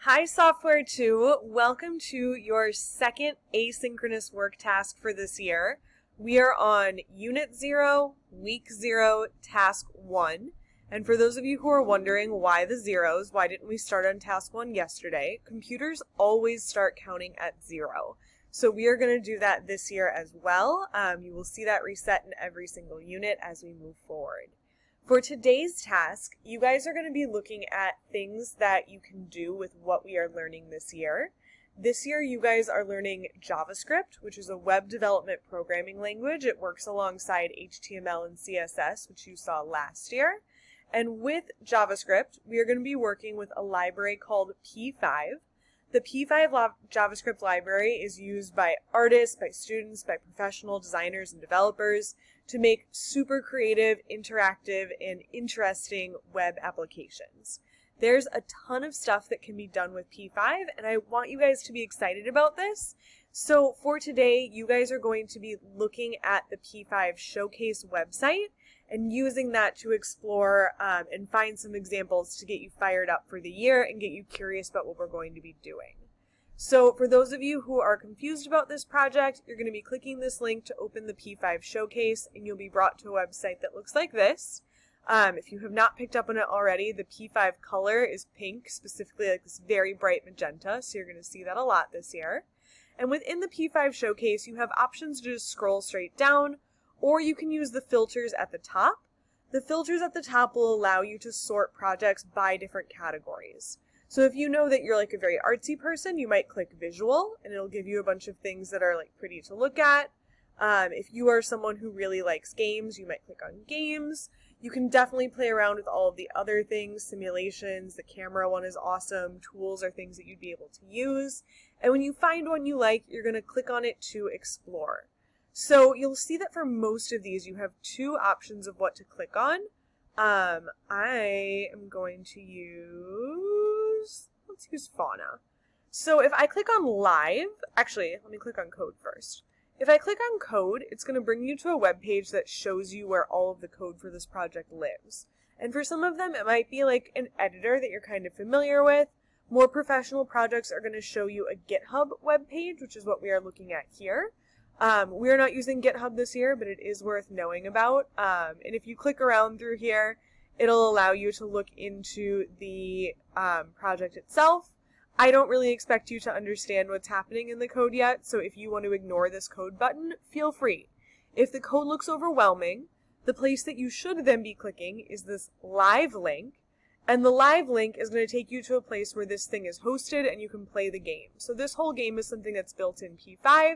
Hi Software 2, welcome to your second asynchronous work task for this year. We are on Unit 0, Week 0, Task 1. And for those of you who are wondering why the zeros, why didn't we start on Task 1 yesterday, computers always start counting at 0. So we are going to do that this year as well. You will see that reset in every single unit as we move forward. For today's task, you guys are going to be looking at things that you can do with what we are learning this year. This year, you guys are learning JavaScript, which is a web development programming language. It works alongside HTML and CSS, which you saw last year. And with JavaScript, we are going to be working with a library called p5. The p5 JavaScript library is used by artists, by students, by professional designers and developers to make super creative, interactive, and interesting web applications. There's a ton of stuff that can be done with p5, and I want you guys to be excited about this. So for today, you guys are going to be looking at the p5 Showcase website and using that to explore and find some examples to get you fired up for the year and get you curious about what we're going to be doing. So for those of you who are confused about this project, you're going to be clicking this link to open the p5 Showcase, and you'll be brought to a website that looks like this. If you have not picked up on it already, the p5 color is pink, specifically like this very bright magenta, so you're going to see that a lot this year. And within the p5 Showcase, you have options to just scroll straight down, or you can use the filters at the top. The filters at the top will allow you to sort projects by different categories. So if you know that you're like a very artsy person, you might click visual, and it'll give you a bunch of things that are like pretty to look at. If you are someone who really likes games, you might click on games. You can definitely play around with all of the other things, simulations, the camera one is awesome, tools are things that you'd be able to use. And when you find one you like, you're going to click on it to explore. So you'll see that for most of these, you have two options of what to click on. I am going to let's use fauna. So if I click on live, actually, let me click on code first. If I click on code, it's going to bring you to a web page that shows you where all of the code for this project lives. And for some of them, it might be like an editor that you're kind of familiar with. More professional projects are going to show you a GitHub web page, which is what we are looking at here. We are not using GitHub this year, but it is worth knowing about. And if you click around through here, it'll allow you to look into the project itself. I don't really expect you to understand what's happening in the code yet, so if you want to ignore this code button, feel free. If the code looks overwhelming, the place that you should then be clicking is this live link, and the live link is going to take you to a place where this thing is hosted and you can play the game. So this whole game is something that's built in p5,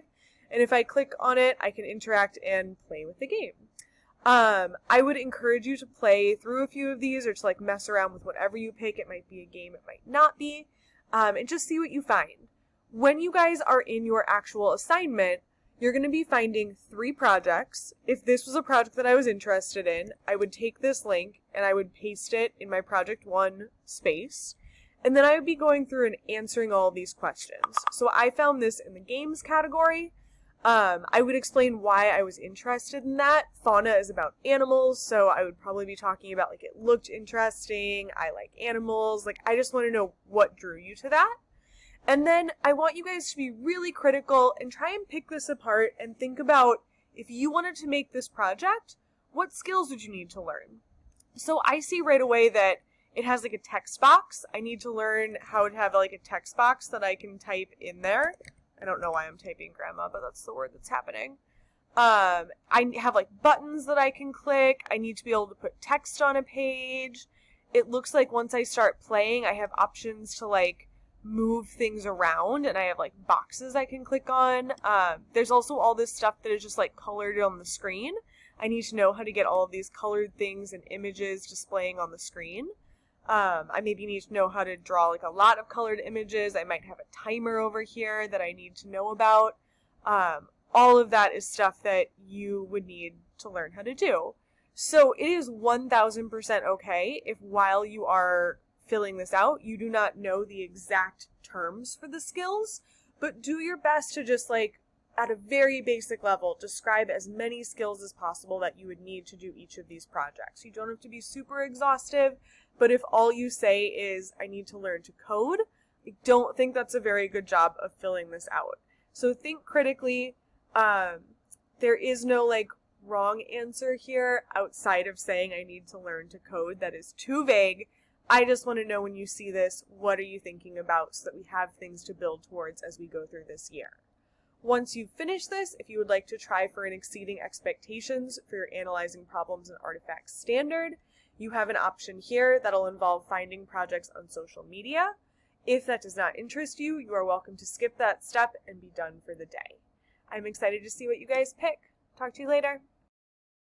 and if I click on it, I can interact and play with the game. I would encourage you to play through a few of these or to like mess around with whatever you pick. It might be a game, it might not be. And just see what you find. When you guys are in your actual assignment, you're going to be finding 3 projects. If this was a project that I was interested in, I would take this link and I would paste it in my project 1 space. And then I would be going through and answering all of these questions. So I found this in the games category. I would explain why I was interested in that. Fauna is about animals, so I would probably be talking about like it looked interesting, I like animals, like I just want to know what drew you to that. And then I want you guys to be really critical and try and pick this apart and think about if you wanted to make this project, what skills would you need to learn? So I see right away that it has like a text box. I need to learn how to have like a text box that I can type in there. I don't know why I'm typing grandma, but that's the word that's happening. I have like buttons that I can click. I need to be able to put text on a page. It looks like once I start playing, I have options to like move things around, and I have like boxes I can click on. There's also all this stuff that is just like colored on the screen. I need to know how to get all of these colored things and images displaying on the screen. I maybe need to know how to draw like a lot of colored images. I might have a timer over here that I need to know about. All of that is stuff that you would need to learn how to do. So it is 1000% okay if while you are filling this out, you do not know the exact terms for the skills, but do your best to just like at a very basic level, describe as many skills as possible that you would need to do each of these projects. You don't have to be super exhaustive, but if all you say is, I need to learn to code, I don't think that's a very good job of filling this out. So think critically. There is no like wrong answer here outside of saying I need to learn to code. That is too vague. I just want to know when you see this, what are you thinking about so that we have things to build towards as we go through this year. Once you finish this, if you would like to try for an exceeding expectations for your analyzing problems and artifacts standard, you have an option here that'll involve finding projects on social media. If that does not interest you, you are welcome to skip that step and be done for the day. I'm excited to see what you guys pick. Talk to you later.